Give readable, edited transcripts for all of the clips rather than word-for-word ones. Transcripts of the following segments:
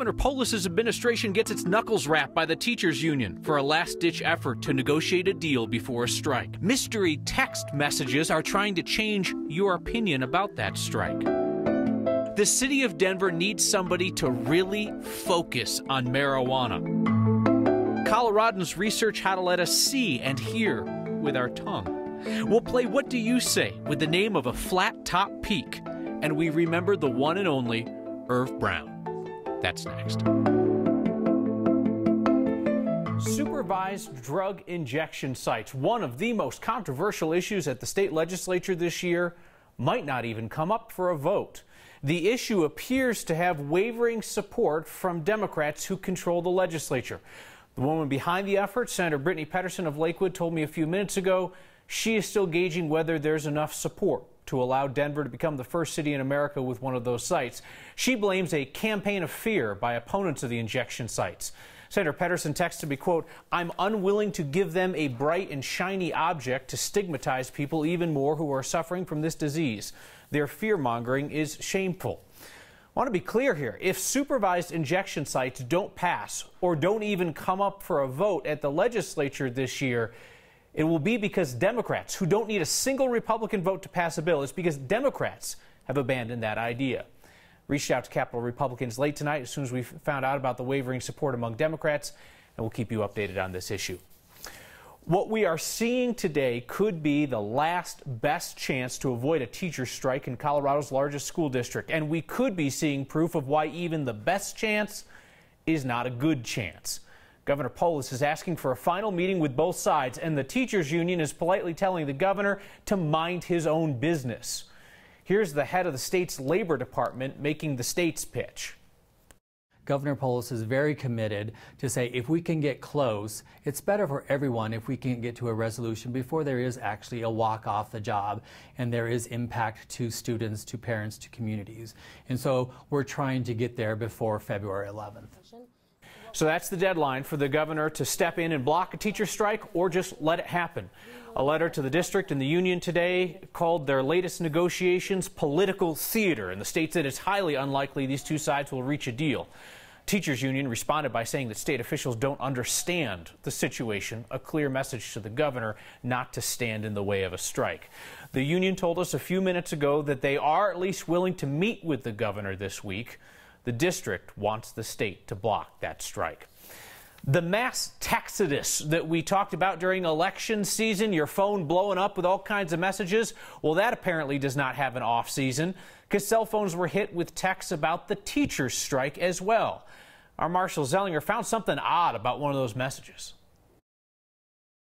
Governor Polis's administration gets its knuckles rapped by the teachers union for a last-ditch effort to negotiate a deal before a strike. Mystery text messages are trying to change your opinion about that strike. The city of Denver needs somebody to really focus on marijuana. Coloradans research how to let us see and hear with our tongue. We'll play What Do You Say with the name of a flat-top peak, and we remember the one and only Irv Brown. That's next. Supervised drug injection sites, one of the most controversial issues at the state legislature this year, might not even come up for a vote. The issue appears to have wavering support from Democrats who control the legislature. The woman behind the effort, Senator Brittany Pedersen of Lakewood, told me a few minutes ago she is still gauging whether there's enough support to allow Denver to become the first city in America with one of those sites. She blames a campaign of fear by opponents of the injection sites. Senator Pedersen texted me, quote, "I'm unwilling to give them a bright and shiny object to stigmatize people even more who are suffering from this disease. Their fear-mongering is shameful." I want to be clear here. If supervised injection sites don't pass or don't even come up for a vote at the legislature this year, it will be because Democrats, who don't need a single Republican vote to pass a bill, it's because Democrats have abandoned that idea. Reached out to Capitol Republicans late tonight as soon as we found out about the wavering support among Democrats, and we'll keep you updated on this issue. What we are seeing today could be the last best chance to avoid a teacher strike in Colorado's largest school district, and we could be seeing proof of why even the best chance is not a good chance. Governor Polis is asking for a final meeting with both sides, and the teachers union is politely telling the governor to mind his own business. Here's the head of the state's labor department making the state's pitch. Governor Polis is very committed to say if we can get close, it's better for everyone if we can get to a resolution before there is actually a walk off the job and there is impact to students, to parents, to communities. And so we're trying to get there before February 11th. So that's the deadline for the governor to step in and block a teacher strike or just let it happen. A letter to the district and the union today called their latest negotiations political theater, and the state said it's highly unlikely these two sides will reach a deal. Teachers union responded by saying that state officials don't understand the situation, a clear message to the governor not to stand in the way of a strike. The union told us a few minutes ago that they are at least willing to meet with the governor this week. The district wants the state to block that strike. The mass texodus that we talked about during election season, your phone blowing up with all kinds of messages, well, that apparently does not have an off season because cell phones were hit with texts about the teachers' strike as well. Our Marshall Zellinger found something odd about one of those messages.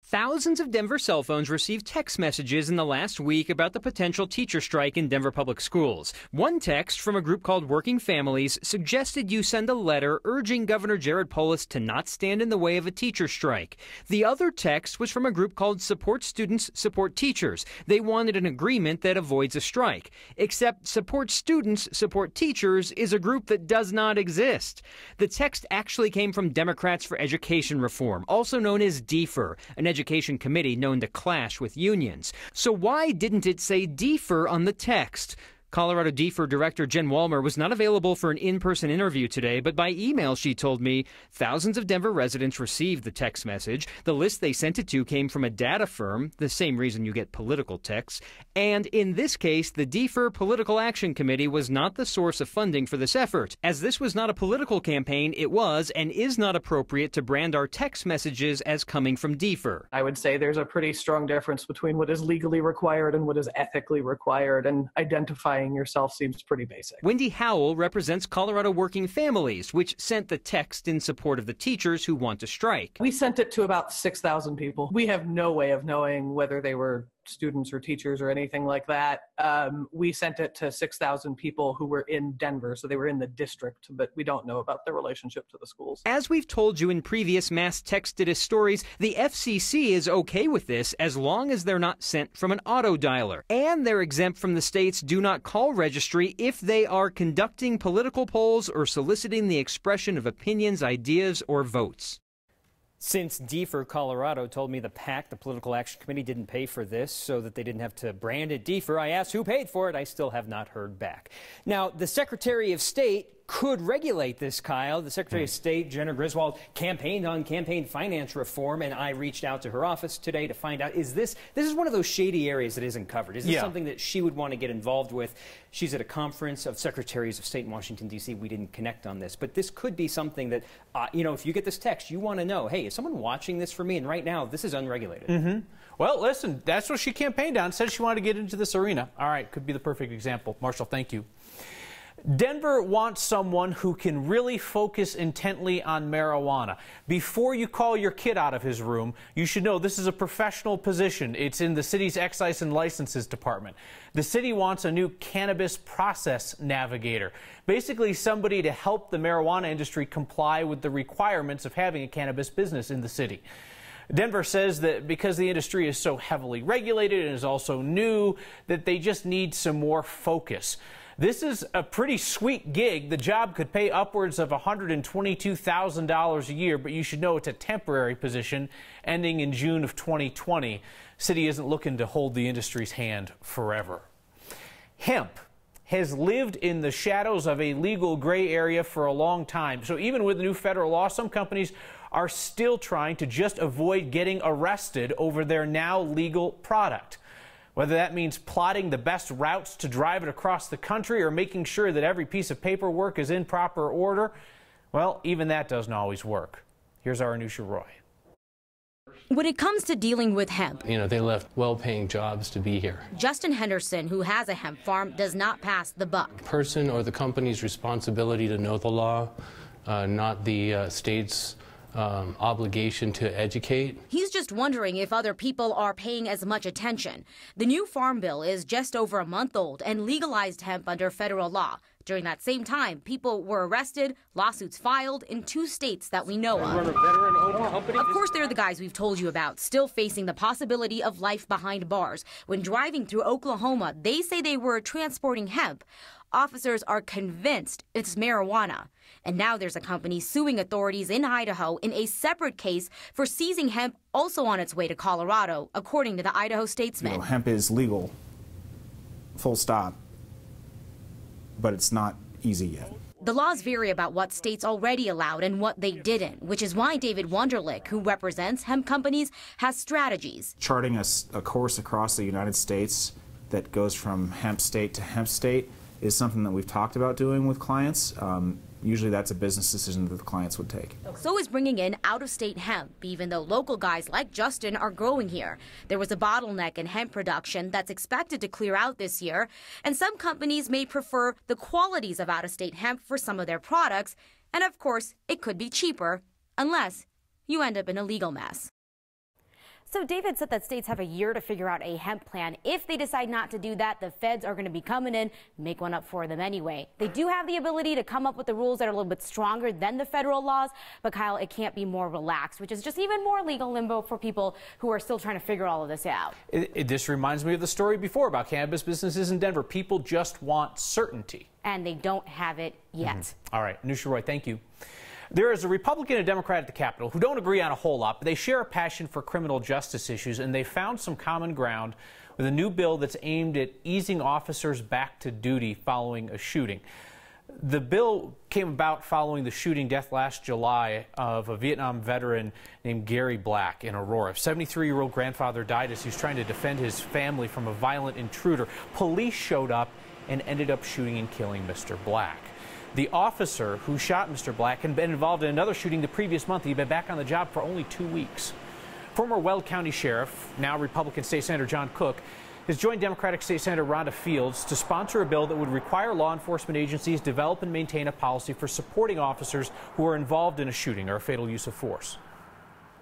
Thousands of Denver cell phones received text messages in the last week about the potential teacher strike in Denver public schools. One text from a group called Working Families suggested you send a letter urging Governor Jared Polis to not stand in the way of a teacher strike. The other text was from a group called Support Students, Support Teachers. They wanted an agreement that avoids a strike. Except Support Students, Support Teachers is a group that does not exist. The text actually came from Democrats for Education Reform, also known as DFER, an education committee known to clash with unions. So why didn't it say DFER on the text? Colorado DFER Director Jen Walmer was not available for an in-person interview today, but by email she told me thousands of Denver residents received the text message. The list they sent it to came from a data firm, the same reason you get political texts. And in this case, the DFER Political Action Committee was not the source of funding for this effort. As this was not a political campaign, it was and is not appropriate to brand our text messages as coming from DFER. I would say there's a pretty strong difference between what is legally required and what is ethically required, and identifying yourself seems pretty basic. Wendy Howell represents Colorado Working Families, which sent the text in support of the teachers who want to strike. We sent it to about 6,000 people. We have no way of knowing whether they were students or teachers or anything like that. We sent it to 6,000 people who were in Denver, so they were in the district, but we don't know about their relationship to the schools. As we've told you in previous mass textodus stories, the FCC is okay with this as long as they're not sent from an auto dialer. And they're exempt from the state's do not call registry if they are conducting political polls or soliciting the expression of opinions, ideas, or votes. Since DFER Colorado told me the PAC, the Political Action Committee, didn't pay for this so that they didn't have to brand it DFER, I asked who paid for it. I still have not heard back. Now, the Secretary of State could regulate this, Kyle. The Secretary of State, Jenna Griswold, campaigned on campaign finance reform, and I reached out to her office today to find out, this is one of those shady areas that isn't covered. Is this something that she would want to get involved with? She's at a conference of secretaries of state in Washington, D.C. We didn't connect on this, but this could be something that, if you get this text, you want to know, hey, is someone watching this for me? And right now, this is unregulated. Well, listen, that's what she campaigned on, said she wanted to get into this arena. All right, could be the perfect example. Marshall, thank you. Denver wants someone who can really focus intently on marijuana. Before you call your kid out of his room, you should know this is a professional position. It's in the city's excise and licenses department. The city wants a new cannabis process navigator, basically somebody to help the marijuana industry comply with the requirements of having a cannabis business in the city. Denver says that because the industry is so heavily regulated and is also new, that they just need some more focus. This is a pretty sweet gig. The job could pay upwards of $122,000 a year, but you should know it's a temporary position ending in June of 2020. City isn't looking to hold the industry's hand forever. Hemp has lived in the shadows of a legal gray area for a long time. So even with the new federal law, some companies are still trying to just avoid getting arrested over their now legal product. Whether that means plotting the best routes to drive it across the country or making sure that every piece of paperwork is in proper order, well, even that doesn't always work. Here's our Anusha Roy. When it comes to dealing with hemp, they left well-paying jobs to be here. Justin Henderson, who has a hemp farm, does not pass the buck. Person or the company's responsibility to know the law, not the state's obligation to educate. He's just wondering if other people are paying as much attention. The new farm bill is just over a month old and legalized hemp under federal law. During that same time, people were arrested, lawsuits filed in 2 states that we know of. Of course, they're the guys we've told you about, still facing the possibility of life behind bars. When driving through Oklahoma, they say they were transporting hemp. Officers are convinced it's marijuana. And now there's a company suing authorities in Idaho in a separate case for seizing hemp also on its way to Colorado, according to the Idaho Statesman. Hemp is legal, full stop, but it's not easy yet. The laws vary about what states already allowed and what they didn't, which is why David Wunderlich, who represents hemp companies, has strategies. Charting a course across the United States that goes from hemp state to hemp state is something that we've talked about doing with clients. Usually that's a business decision that the clients would take. So is bringing in out-of-state hemp, even though local guys like Justin are growing here. There was a bottleneck in hemp production that's expected to clear out this year, and some companies may prefer the qualities of out-of-state hemp for some of their products, and of course, it could be cheaper, unless you end up in a legal mess. So David said that states have a year to figure out a hemp plan. If they decide not to do that, the feds are going to be coming in, make one up for them anyway. They do have the ability to come up with the rules that are a little bit stronger than the federal laws, but Kyle, it can't be more relaxed, which is just even more legal limbo for people who are still trying to figure all of this out. This reminds me of the story before about cannabis businesses in Denver. People just want certainty. And they don't have it yet. All right, Anusha Roy, thank you. There is a Republican and a Democrat at the Capitol who don't agree on a whole lot, but they share a passion for criminal justice issues, and they found some common ground with a new bill that's aimed at easing officers back to duty following a shooting. The bill came about following the shooting death last July of a Vietnam veteran named Gary Black in Aurora. 73-year-old grandfather died as he was trying to defend his family from a violent intruder. Police showed up and ended up shooting and killing Mr. Black. The officer who shot Mr. Black had been involved in another shooting the previous month. He'd been back on the job for only 2 weeks. Former Weld County Sheriff, now Republican State Senator John Cook, has joined Democratic State Senator Rhonda Fields to sponsor a bill that would require law enforcement agencies develop and maintain a policy for supporting officers who are involved in a shooting or a fatal use of force.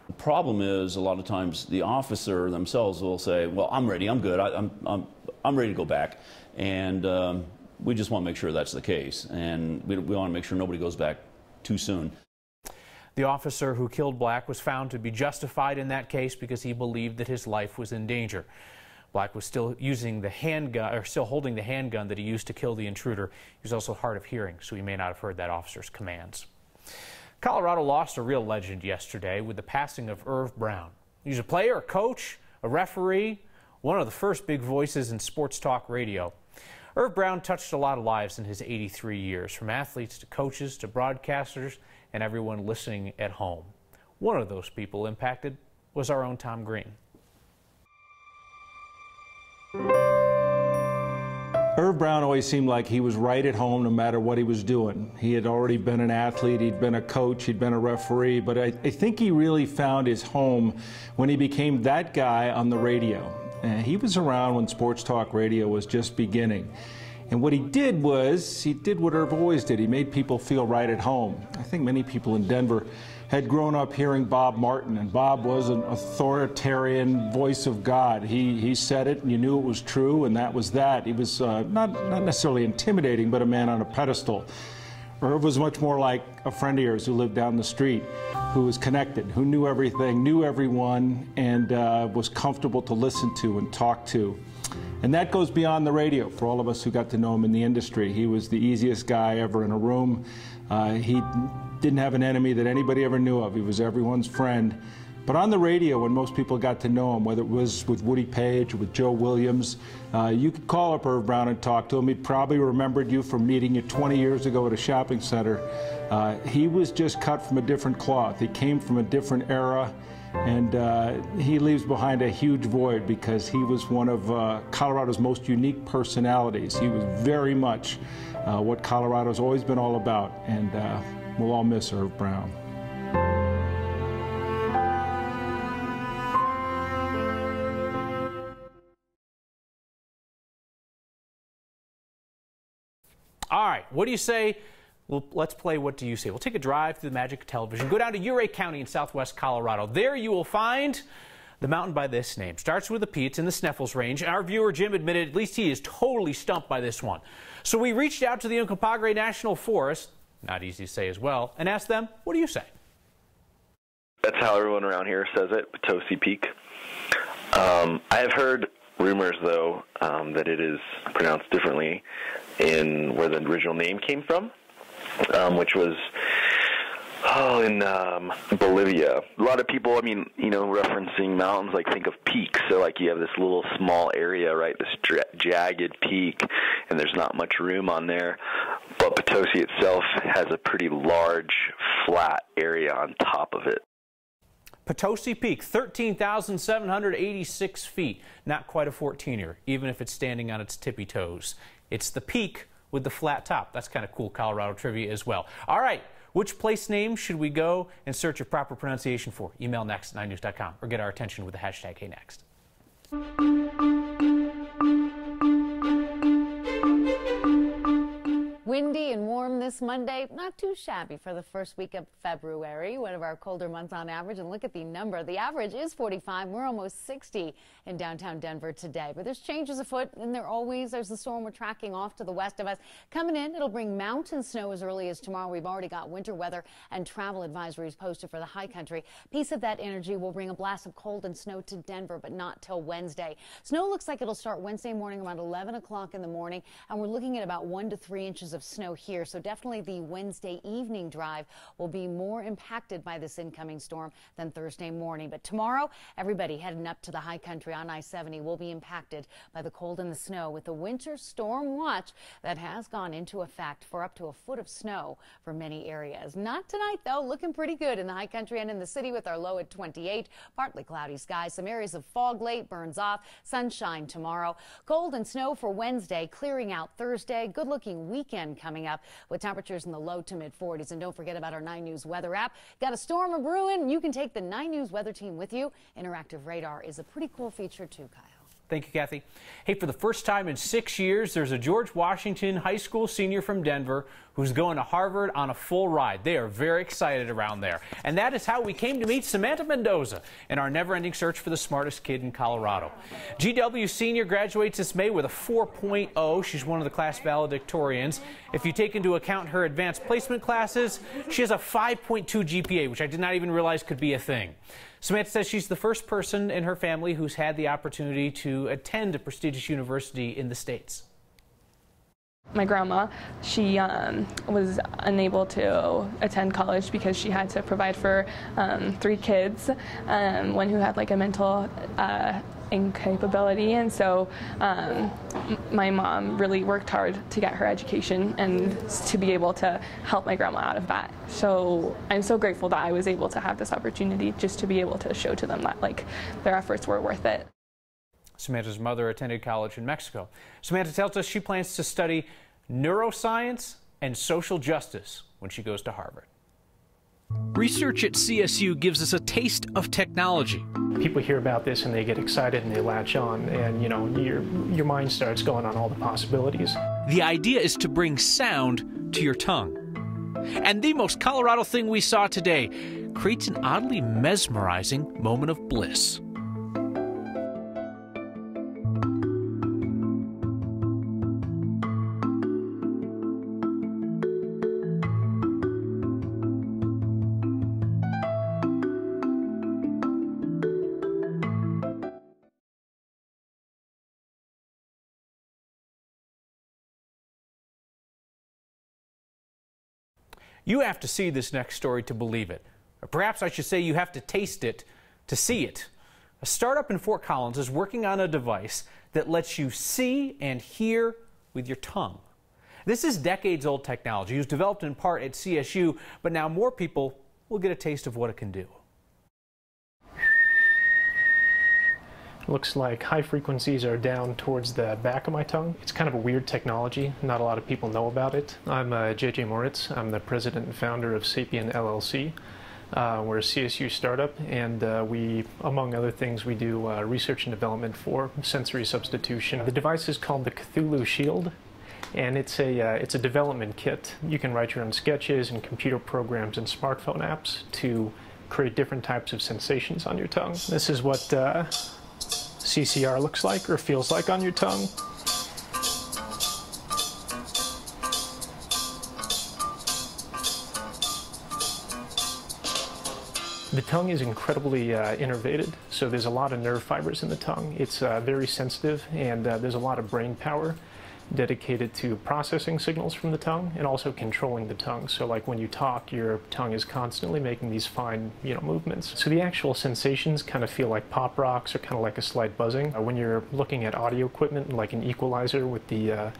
The problem is a lot of times the officer themselves will say, well, I'm ready, I'm good, I'm ready to go back. And we just want to make sure that's the case, and we want to make sure nobody goes back too soon. The officer who killed Black was found to be justified in that case because he believed that his life was in danger. Black was still using the handgun, or still holding the handgun that he used to kill the intruder. He was also hard of hearing, so he may not have heard that officer's commands. Colorado lost a real legend yesterday with the passing of Irv Brown. He was a player, a coach, a referee, one of the first big voices in sports talk radio. Irv Brown touched a lot of lives in his 83 years, from athletes to coaches to broadcasters and everyone listening at home. One of those people impacted was our own Tom Green. Irv Brown always seemed like he was right at home no matter what he was doing. He had already been an athlete, he'd been a coach, he'd been a referee, but I think he really found his home when he became that guy on the radio. He was around when sports talk radio was just beginning. And what he did was, he did what Irv always did. He made people feel right at home. I think many people in Denver had grown up hearing Bob Martin, and Bob was an authoritarian voice of God. He said it, and you knew it was true, and that was that. He was not necessarily intimidating, but a man on a pedestal. Irv was much more like a friend of yours who lived down the street, who was connected, who knew everything, knew everyone, and was comfortable to listen to and talk to. And that goes beyond the radio for all of us who got to know him in the industry. He was the easiest guy ever in a room. He didn't have an enemy that anybody ever knew of. He was everyone's friend. But on the radio, when most people got to know him, whether it was with Woody Page or with Joe Williams, you could call up Irv Brown and talk to him. He probably remembered you from meeting you 20 years ago at a shopping center. He was just cut from a different cloth. He came from a different era, and he leaves behind a huge void because he was one of Colorado's most unique personalities. He was very much what Colorado's always been all about, and we'll all miss Irv Brown. All right, what do you say? Well, let's play What Do You Say? We'll take a drive through the magic of television. Go down to Ouray County in southwest Colorado. There you will find the mountain by this name. Starts with a P. It's in the Sneffels Range. Our viewer, Jim, admitted at least he is totally stumped by this one. So we reached out to the Uncompahgre National Forest, not easy to say as well, and asked them, what do you say? That's how everyone around here says it, Potosi Peak. I have heard rumors, though, that it is pronounced differently in where the original name came from, which was in Bolivia. A lot of people, I mean, you know, referencing mountains, like think of peaks. So like you have this little small area, right, this jagged peak, and there's not much room on there. But Potosi itself has a pretty large, flat area on top of it. Potosi Peak, 13,786 feet. Not quite a 14er, even if it's standing on its tippy toes. It's the peak with the flat top. That's kind of cool Colorado trivia as well. All right, which place name should we go and search a proper pronunciation for? Email next at 9news.com or get our attention with the hashtag HeyNext. Windy and warm this Monday, not too shabby for the first week of February, one of our colder months on average. And look at the number. The average is 45. We're almost 60 in downtown Denver today. But there's changes afoot, and there's the storm we're tracking off to the west of us. Coming in, it'll bring mountain snow as early as tomorrow. We've already got winter weather and travel advisories posted for the high country. Piece of that energy will bring a blast of cold and snow to Denver, but not till Wednesday. Snow looks like it'll start Wednesday morning around 11 o'clock in the morning, and we're looking at about 1 to 3 inches of snow here. So definitely the Wednesday evening drive will be more impacted by this incoming storm than Thursday morning. But tomorrow, everybody heading up to the high country on I-70 will be impacted by the cold and the snow with the winter storm watch that has gone into effect for up to a foot of snow for many areas. Not tonight, though. Looking pretty good in the high country and in the city with our low at 28. Partly cloudy skies. Some areas of fog late, burns off. Sunshine tomorrow. Cold and snow for Wednesday, clearing out Thursday. Good looking weekend coming up with temperatures in the low to mid 40s. And don't forget about our 9 News weather app. Got a storm brewing? You can take the 9 News weather team with you. Interactive radar is a pretty cool feature too, Kyle. Thank you, Kathy. Hey, for the first time in 6 years, there's a George Washington High School senior from Denver who's going to Harvard on a full ride. They are very excited around there. And that is how we came to meet Samantha Mendoza in our never-ending search for the smartest kid in Colorado. GW senior graduates this May with a 4.0. She's one of the class valedictorians. If you take into account her advanced placement classes, she has a 5.2 GPA, which I did not even realize could be a thing. Samantha says she's the first person in her family who's had the opportunity to attend a prestigious university in the States. My grandma, she was unable to attend college because she had to provide for 3 kids, one who had like a mental incapability, and so my mom really worked hard to get her education and to be able to help my grandma out of that. So I'm so grateful that I was able to have this opportunity just to be able to show to them that like their efforts were worth it. Samantha's mother attended college in Mexico. Samantha tells us she plans to study neuroscience and social justice when she goes to Harvard. Research at CSU gives us a taste of technology. People hear about this and they get excited and they latch on, and you know, your mind starts going on all the possibilities. The idea is to bring sound to your tongue. And the most Colorado thing we saw today creates an oddly mesmerizing moment of bliss. You have to see this next story to believe it. Or perhaps I should say you have to taste it to see it. A startup in Fort Collins is working on a device that lets you see and hear with your tongue. This is decades-old technology. It was developed in part at CSU, but now more people will get a taste of what it can do. Looks like high frequencies are down towards the back of my tongue. It's kind of a weird technology. Not a lot of people know about it. I'm JJ Moritz. I'm the president and founder of Sapien LLC. We're a CSU startup, and we, among other things, we do research and development for sensory substitution. The device is called the Cthulhu Shield, and it's a development kit. You can write your own sketches and computer programs and smartphone apps to create different types of sensations on your tongue. This is what CCR looks like or feels like on your tongue. The tongue is incredibly innervated, so there's a lot of nerve fibers in the tongue. It's very sensitive, and there's a lot of brain power dedicated to processing signals from the tongue and also controlling the tongue. So like when you talk, your tongue is constantly making these fine, movements. So the actual sensations kind of feel like pop rocks or kind of like a slight buzzing. When you're looking at audio equipment, like an equalizer with the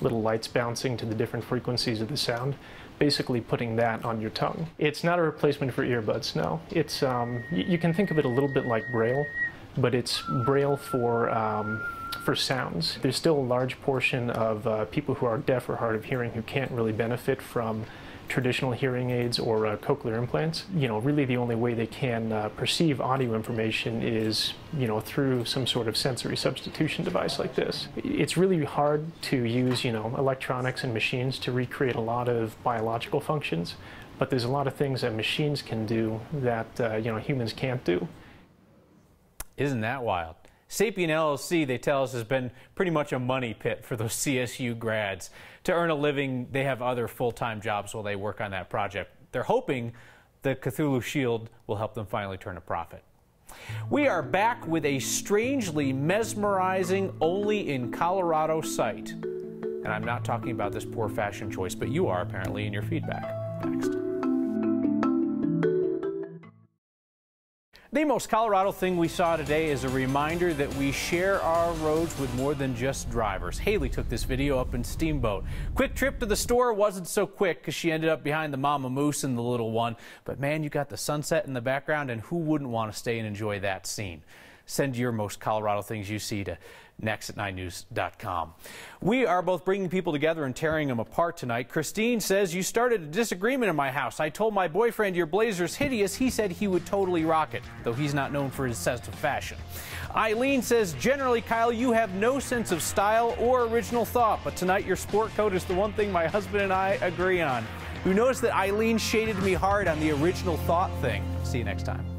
little lights bouncing to the different frequencies of the sound, basically putting that on your tongue. It's not a replacement for earbuds, no. It's, you can think of it a little bit like Braille, but it's Braille for sounds. There's still a large portion of people who are deaf or hard of hearing who can't really benefit from traditional hearing aids or cochlear implants. Really the only way they can perceive audio information is, through some sort of sensory substitution device like this. It's really hard to use, electronics and machines to recreate a lot of biological functions, but there's a lot of things that machines can do that, humans can't do. Isn't that wild? Sapien LLC, they tell us, has been pretty much a money pit for those CSU grads. To earn a living, they have other full-time jobs while they work on that project. They're hoping the Cthulhu Shield will help them finally turn a profit. We are back with a strangely mesmerizing, only in Colorado sight. And I'm not talking about this poor fashion choice, but you are apparently in your feedback. Next. The most Colorado thing we saw today is a reminder that we share our roads with more than just drivers. Haley took this video up in Steamboat. Quick trip to the store wasn't so quick because she ended up behind the mama moose and the little one. But man, you got the sunset in the background, and who wouldn't want to stay and enjoy that scene? Send your most Colorado things you see to next@9news.com. We are both bringing people together and tearing them apart tonight. Christine says, you started a disagreement in my house. I told my boyfriend your blazer's hideous. He said he would totally rock it, though he's not known for his sense of fashion. Eileen says, generally, Kyle, you have no sense of style or original thought, but tonight your sport coat is the one thing my husband and I agree on. You notice that Eileen shaded me hard on the original thought thing. See you next time.